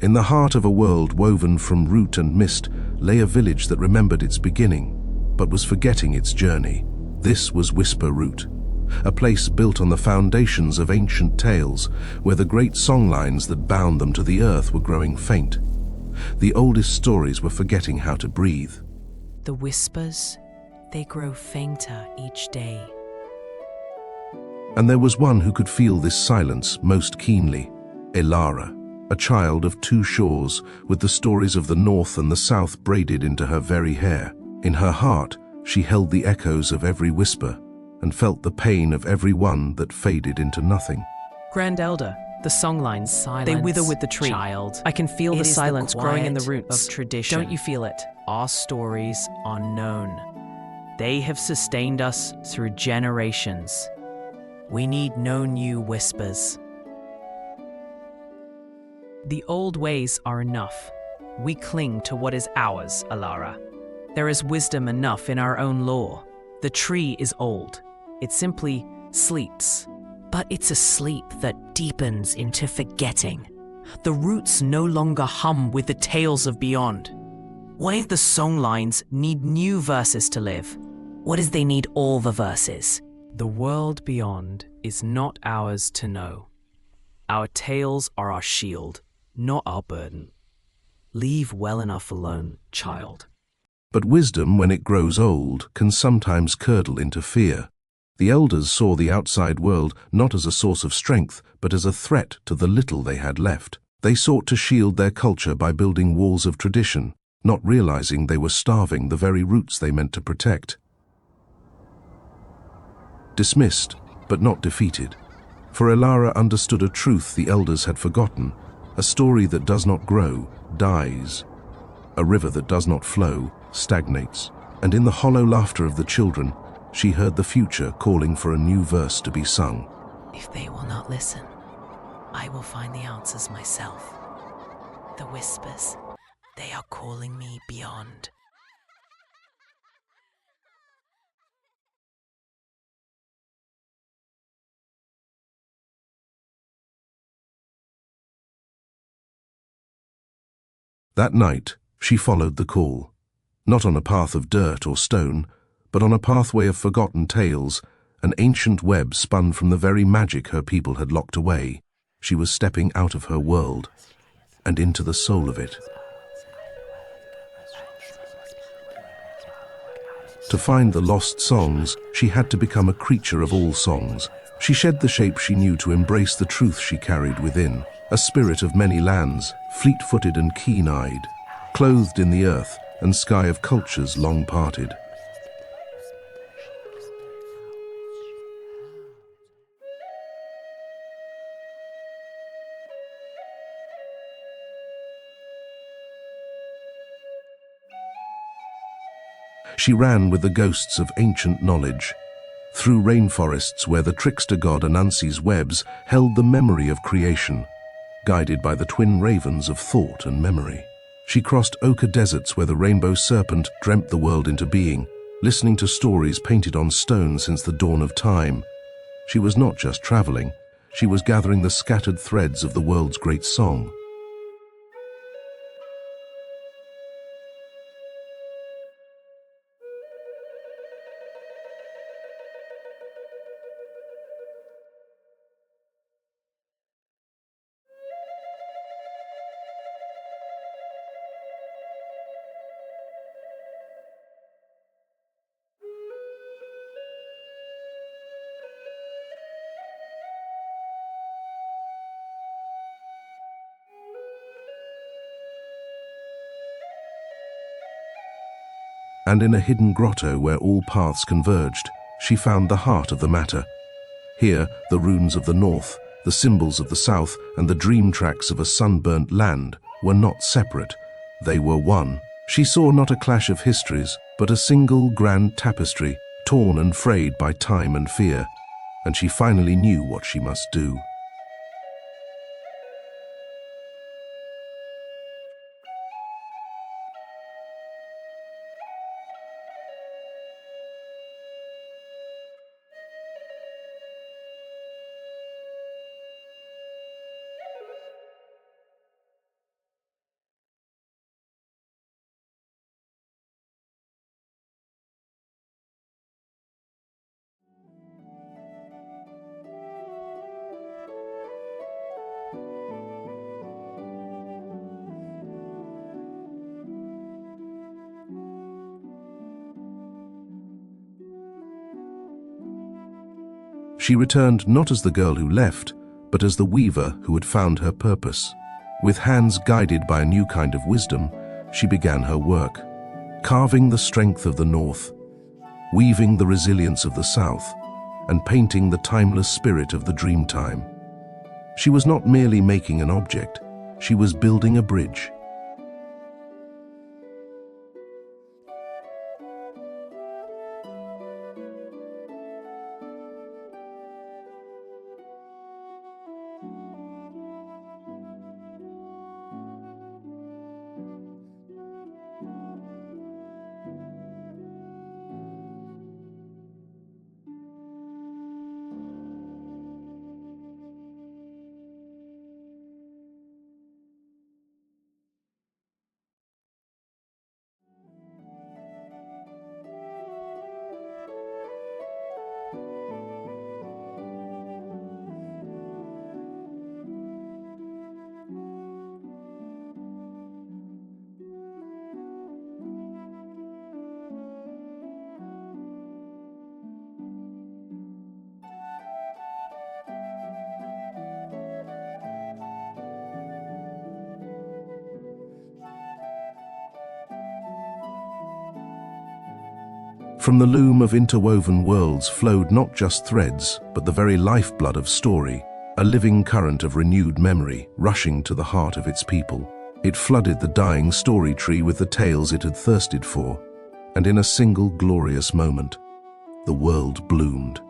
In the heart of a world woven from root and mist lay a village that remembered its beginning, but was forgetting its journey. This was Whisper Root, a place built on the foundations of ancient tales, where the great songlines that bound them to the earth were growing faint. The oldest stories were forgetting how to breathe. The whispers, they grow fainter each day. And there was one who could feel this silence most keenly, Elara, a child of two shores, with the stories of the north and the south braided into her very hair. In her heart, she held the echoes of every whisper and felt the pain of every one that faded into nothing. Grand Elder, the songlines, Silence, they wither with the tree. child. I can feel It the is the silence growing in the quiet roots. of tradition. Don't you feel it? Our stories are known. They have sustained us through generations. We need no new whispers. The old ways are enough. We cling to what is ours, Elara. There is wisdom enough in our own lore. The tree is old. It simply sleeps. But it's a sleep that deepens into forgetting. The roots no longer hum with the tales of beyond. What if the songlines need new verses to live? What if they need all the verses? The world beyond is not ours to know. Our tales are our shield, not our burden. Leave well enough alone, child. But wisdom, when it grows old, can sometimes curdle into fear. The elders saw the outside world not as a source of strength, but as a threat to the little they had left. They sought to shield their culture by building walls of tradition, not realizing they were starving the very roots they meant to protect. Dismissed, but not defeated. For Elara understood a truth the elders had forgotten. A story that does not grow, dies. A river that does not flow, stagnates. And in the hollow laughter of the children, she heard the future calling for a new verse to be sung. If they will not listen, I will find the answers myself. The whispers, they are calling me beyond. That night, she followed the call, not on a path of dirt or stone, but on a pathway of forgotten tales, an ancient web spun from the very magic her people had locked away. She was stepping out of her world and into the soul of it. To find the lost songs, she had to become a creature of all songs. She shed the shape she knew to embrace the truth she carried within, a spirit of many lands, fleet-footed and keen-eyed, clothed in the earth and sky of cultures long parted. She ran with the ghosts of ancient knowledge, through rainforests where the trickster god Anansi's webs held the memory of creation, guided by the twin ravens of thought and memory. She crossed ochre deserts where the rainbow serpent dreamt the world into being, listening to stories painted on stone since the dawn of time. She was not just traveling, she was gathering the scattered threads of the world's great song. And in a hidden grotto where all paths converged, she found the heart of the matter. Here, the runes of the north, the symbols of the south, and the dream tracks of a sunburnt land were not separate. They were one. She saw not a clash of histories, but a single grand tapestry, torn and frayed by time and fear. And she finally knew what she must do. She returned not as the girl who left, but as the weaver who had found her purpose. With hands guided by a new kind of wisdom, she began her work, carving the strength of the North, weaving the resilience of the South, and painting the timeless spirit of the Dreamtime. She was not merely making an object, she was building a bridge. From the loom of interwoven worlds flowed not just threads, but the very lifeblood of story, a living current of renewed memory rushing to the heart of its people. It flooded the dying story tree with the tales it had thirsted for, and in a single glorious moment, the world bloomed.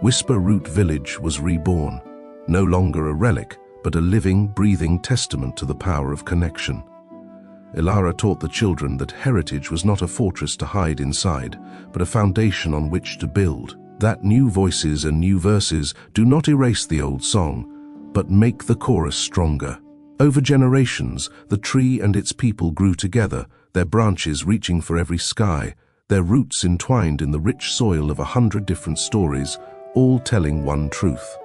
Whisper Root Village was reborn, no longer a relic, but a living, breathing testament to the power of connection. Ilara taught the children that heritage was not a fortress to hide inside, but a foundation on which to build. That new voices and new verses do not erase the old song, but make the chorus stronger. Over generations, the tree and its people grew together, their branches reaching for every sky, their roots entwined in the rich soil of 100 different stories, all telling one truth.